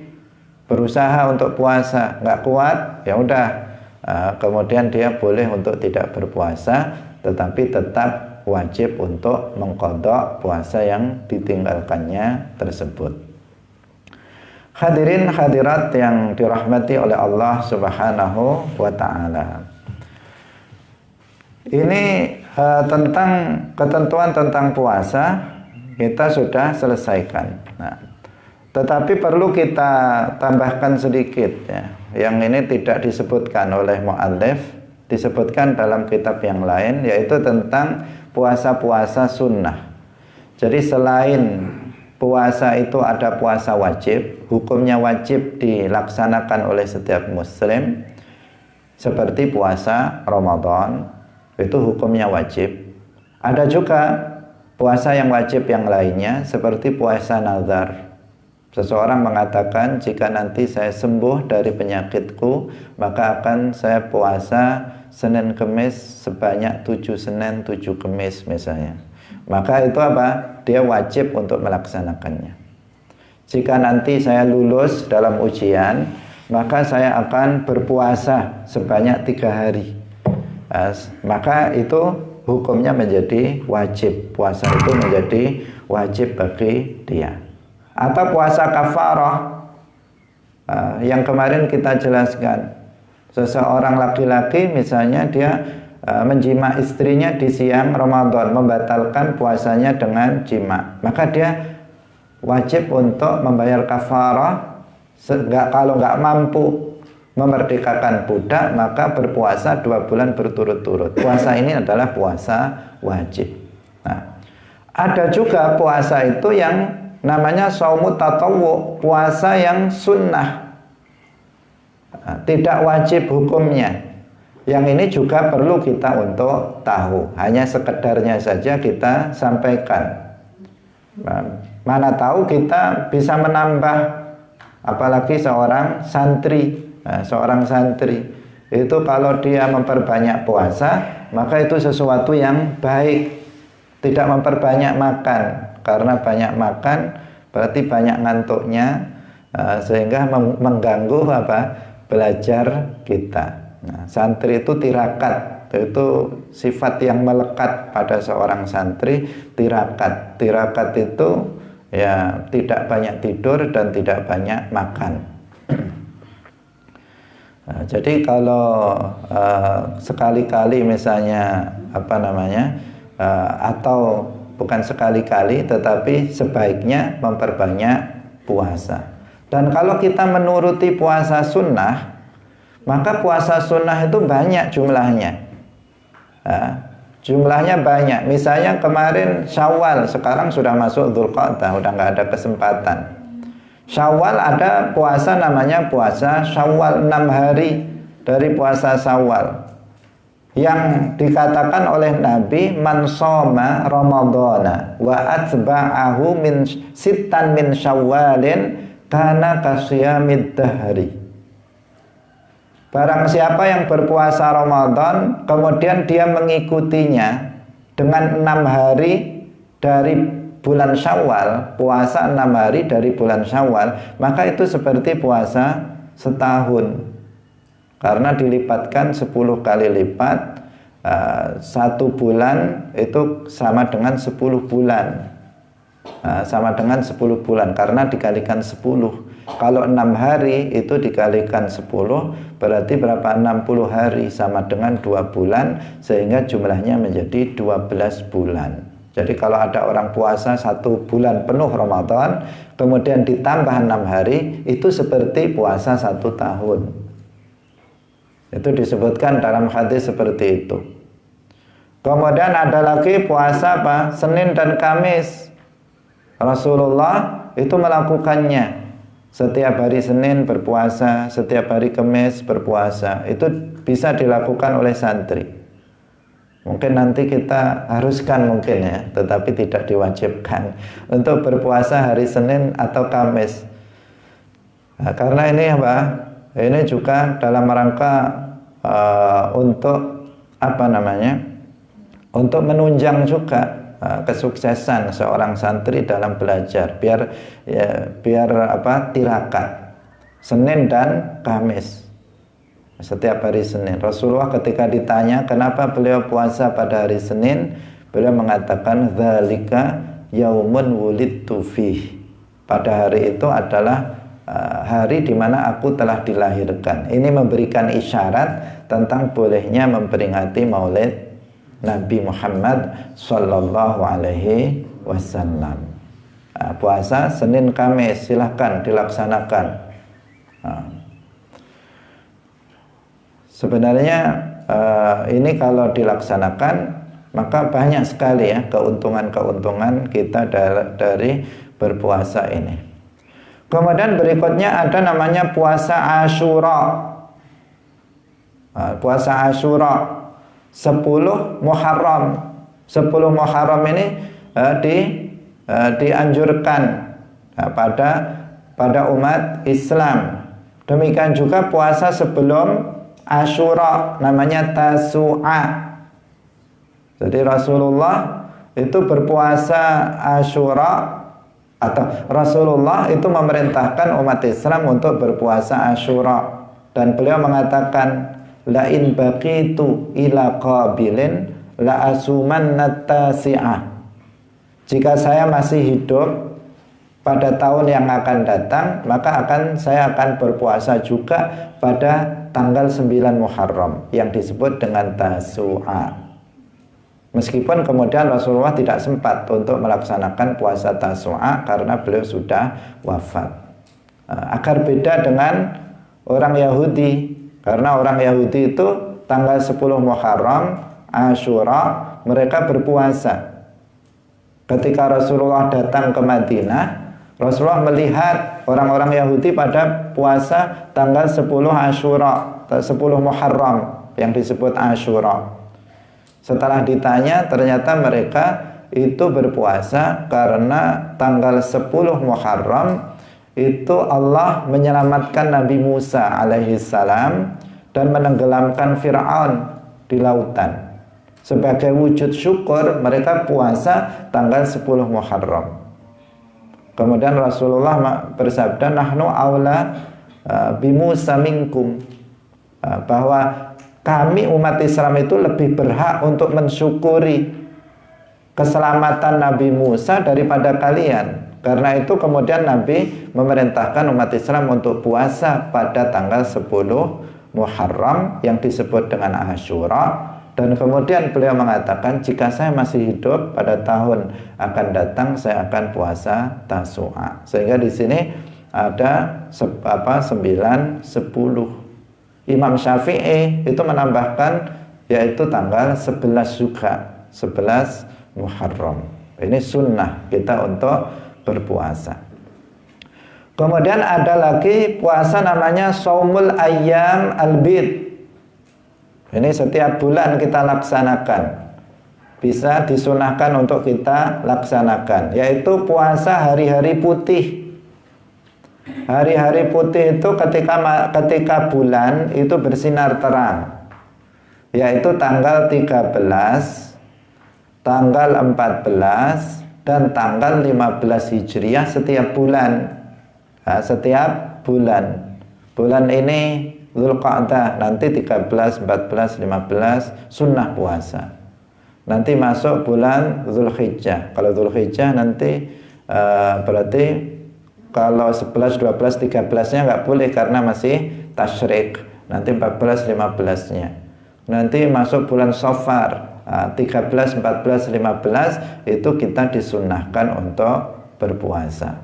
berusaha untuk puasa. Nggak kuat, ya udah, kemudian dia boleh untuk tidak berpuasa, tetapi tetap wajib untuk mengqadha puasa yang ditinggalkannya tersebut. Hadirin hadirat yang dirahmati oleh Allah Subhanahu wa taala. Ini tentang ketentuan tentang puasa kita sudah selesaikan. Nah, tetapi perlu kita tambahkan sedikit ya. Yang ini tidak disebutkan oleh muallif, disebutkan dalam kitab yang lain, yaitu tentang puasa-puasa sunnah. Jadi selain puasa itu ada puasa wajib, hukumnya wajib dilaksanakan oleh setiap muslim, seperti puasa Ramadan, itu hukumnya wajib. Ada juga puasa yang wajib yang lainnya, seperti puasa nazar. Seseorang mengatakan, jika nanti saya sembuh dari penyakitku, maka akan saya puasa Senin Kemis sebanyak 7 Senin 7 Kemis misalnya. Maka itu apa? Dia wajib untuk melaksanakannya. Jika nanti saya lulus dalam ujian, maka saya akan berpuasa sebanyak 3 hari. Maka itu hukumnya menjadi wajib. Puasa itu menjadi wajib bagi dia. Atau puasa kafarah, yang kemarin kita jelaskan. Seseorang laki-laki misalnya dia menjima istrinya di siang Ramadan, membatalkan puasanya dengan jima, maka dia wajib untuk membayar kafarah. Kalau nggak mampu memerdekakan budak, maka berpuasa 2 bulan berturut-turut. Puasa ini adalah puasa wajib. Nah, ada juga puasa itu yang namanya shaumut tatawwu, puasa yang sunnah, tidak wajib hukumnya. Yang ini juga perlu kita untuk tahu. Hanya sekedarnya saja kita sampaikan. Mana tahu kita bisa menambah, apalagi seorang santri. Seorang santri itu kalau dia memperbanyak puasa, maka itu sesuatu yang baik. Tidak memperbanyak makan, karena banyak makan berarti banyak ngantuknya, sehingga mengganggu belajar kita. Nah, santri itu tirakat, itu sifat yang melekat pada seorang santri. Tirakat itu ya tidak banyak tidur dan tidak banyak makan. Nah, jadi kalau sekali-kali misalnya atau bukan sekali-kali, tetapi sebaiknya memperbanyak puasa. Dan kalau kita menuruti puasa sunnah, maka puasa sunnah itu banyak jumlahnya. Jumlahnya banyak. Misalnya kemarin Syawal, sekarang sudah masuk Dzulqa'dah, udah nggak ada kesempatan. Syawal ada puasa namanya puasa Syawal, 6 hari dari puasa Syawal, yang dikatakan oleh Nabi, man shoma ramadhana wa atba'ahu min sittan min syawalin kana kasyamid dahri. Barang siapa yang berpuasa Ramadan kemudian dia mengikutinya dengan 6 hari dari bulan Syawal, puasa 6 hari dari bulan Syawal, maka itu seperti puasa setahun. Karena dilipatkan 10 kali lipat, 1 bulan itu sama dengan 10 bulan. Sama dengan 10 bulan, karena dikalikan 10. Kalau 6 hari itu dikalikan 10, berarti berapa? 60 hari, sama dengan 2 bulan, sehingga jumlahnya menjadi 12 bulan. Jadi kalau ada orang puasa 1 bulan penuh Ramadan, kemudian ditambah 6 hari, itu seperti puasa 1 tahun. Itu disebutkan dalam hadis seperti itu. Kemudian ada lagi puasa Senin dan Kamis. Rasulullah itu melakukannya. setiap hari Senin berpuasa, setiap hari Kamis berpuasa. Itu bisa dilakukan oleh santri. Mungkin nanti kita haruskan mungkin ya, tetapi tidak diwajibkan untuk berpuasa hari Senin atau Kamis. Nah, karena ini apa? Ini juga dalam rangka untuk apa namanya? Untuk menunjang juga kesuksesan seorang santri dalam belajar, biar apa, tirakat Senin dan Kamis, setiap hari Senin. Rasulullah ketika ditanya kenapa beliau puasa pada hari Senin, beliau mengatakan dzalika yaumun wulidtu fih, pada hari itu adalah hari di mana aku telah dilahirkan. Ini memberikan isyarat tentang bolehnya memperingati Maulid Nabi Muhammad Sallallahu Alaihi Wasallam. Puasa Senin Kamis silahkan dilaksanakan. Sebenarnya ini kalau dilaksanakan maka banyak sekali ya keuntungan-keuntungan kita dari berpuasa ini. Kemudian berikutnya ada namanya puasa Asyura. Puasa Asyura 10 Muharram. 10 Muharram ini dianjurkan pada umat Islam. Demikian juga puasa sebelum Asyura namanya Tasu'a. Jadi Rasulullah itu berpuasa Asyura, atau Rasulullah itu memerintahkan umat Islam untuk berpuasa Asyura, dan beliau mengatakan la in baqitu ila qabilin la asumanna tasi'ah. Jika saya masih hidup pada tahun yang akan datang, maka saya akan berpuasa juga pada tanggal 9 Muharram yang disebut dengan Tasu'a. Meskipun kemudian Rasulullah tidak sempat untuk melaksanakan puasa Tasu'a karena beliau sudah wafat. Agar beda dengan orang Yahudi. Karena orang Yahudi itu tanggal 10 Muharram, Asyura, mereka berpuasa. Ketika Rasulullah datang ke Madinah, Rasulullah melihat orang-orang Yahudi pada puasa tanggal 10 Asyura, 10 Muharram yang disebut Asyura. Setelah ditanya, ternyata mereka itu berpuasa karena tanggal 10 Muharram itu Allah menyelamatkan Nabi Musa alaihissalam dan menenggelamkan Fir'aun di lautan. Sebagai wujud syukur mereka puasa tanggal 10 Muharram. Kemudian Rasulullah bersabda, nahnu aula bi Musa minkum, bahwa kami umat Islam itu lebih berhak untuk mensyukuri keselamatan Nabi Musa daripada kalian. Karena itu kemudian Nabi memerintahkan umat Islam untuk puasa pada tanggal 10 Muharram yang disebut dengan Asyura. Dan kemudian beliau mengatakan, jika saya masih hidup pada tahun akan datang, saya akan puasa Tasu'a. Sehingga di sini ada 9, 10. Imam Syafi'i itu menambahkan yaitu tanggal 11 juga, 11 Muharram. Ini sunnah kita untuk berpuasa. Kemudian ada lagi puasa namanya Shaumul Ayyam Al-Bid. Ini setiap bulan kita laksanakan. Bisa disunahkan untuk kita laksanakan, yaitu puasa hari-hari putih. Hari-hari putih itu ketika bulan itu bersinar terang, yaitu tanggal 13, tanggal 14, dan tanggal 15 Hijriah setiap bulan. Setiap bulan. Bulan ini Dzulqa'dah, nanti 13, 14, 15 sunnah puasa. Nanti masuk bulan Dzulhijjah. Kalau Dzulhijjah nanti berarti kalau 11, 12, 13-nya nggak boleh karena masih tasyrik. Nanti 14, 15-nya. Nanti masuk bulan Safar. 13, 14, 15 itu kita disunnahkan untuk berpuasa.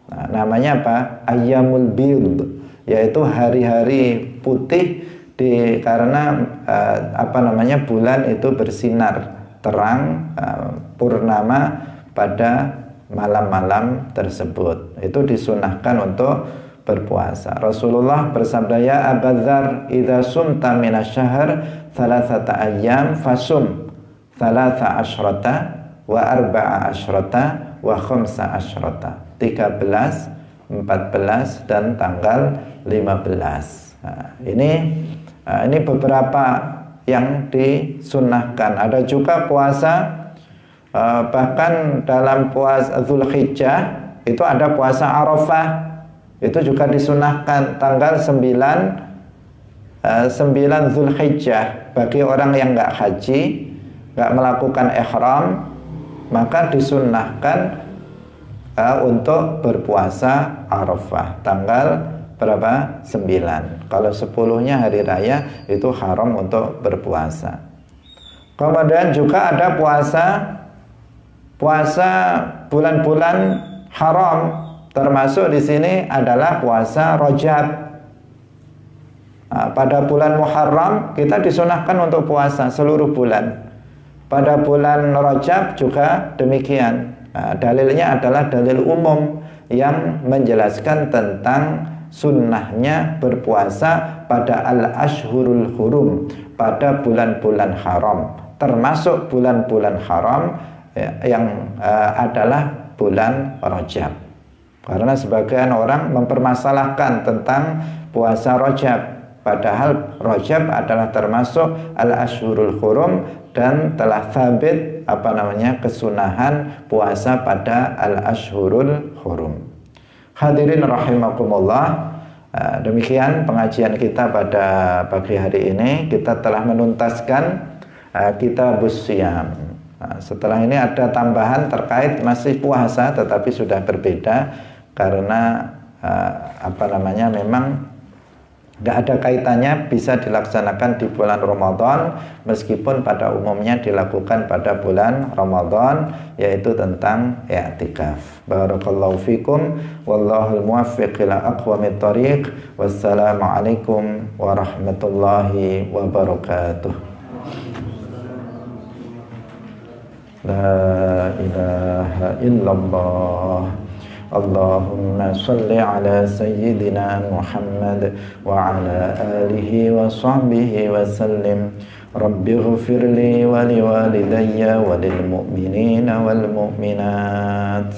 Namanya apa? Ayyamul Bid, yaitu hari-hari putih karena bulan itu bersinar terang purnama pada malam-malam tersebut. Itu disunahkan untuk berpuasa. Rasulullah bersabda, ya Abu Dzar, idza sumta minasyahr thalathata ayyam fasum thalatha asyrata wa arba'a asyrata wa khamsa asyrata. 13, 14 dan tanggal 15. Nah, ini beberapa yang disunahkan. Ada juga puasa bahkan dalam puasa Dzulhijjah itu ada puasa Arafah, itu juga disunahkan tanggal 9 Dzulhijjah. Bagi orang yang nggak haji, nggak melakukan ihram, maka disunahkan untuk berpuasa Arafah tanggal berapa? 9. Kalau 10-nya hari raya itu haram untuk berpuasa. Kemudian juga ada puasa bulan-bulan haram, termasuk di sini adalah puasa Rajab. Nah, pada bulan Muharram kita disunahkan untuk puasa seluruh bulan. Pada bulan Rajab juga demikian. Nah, dalilnya adalah dalil umum yang menjelaskan tentang sunnahnya berpuasa pada al-ashhurul hurum, pada bulan-bulan haram, termasuk bulan-bulan haram yang adalah bulan Rajab. Karena sebagian orang mempermasalahkan tentang puasa Rajab, padahal Rajab adalah termasuk al-ashhurul hurum dan telah sabit kesunahan puasa pada al-ashhurul hurum. Hadirin rahimakumullah, demikian pengajian kita pada pagi hari ini. Kita telah menuntaskan Kitabus Shiyam. Setelah ini ada tambahan terkait masih puasa tetapi sudah berbeda karena memang nggak ada kaitannya, bisa dilaksanakan di bulan Ramadan meskipun pada umumnya dilakukan pada bulan Ramadan, yaitu tentang i'tikaf. Barakallahu fikum wallahul muwaffiq ila aqwamit thoriq. Wassalamualaikum warahmatullahi wabarakatuh. La ilaha illallah. Allahumma salli ala sayyidina Muhammad wa ala alihi wa sahbihi wa sallim. Rabbi ghfirli wa liwalidayya wa lil mu'minina wal mu'minat.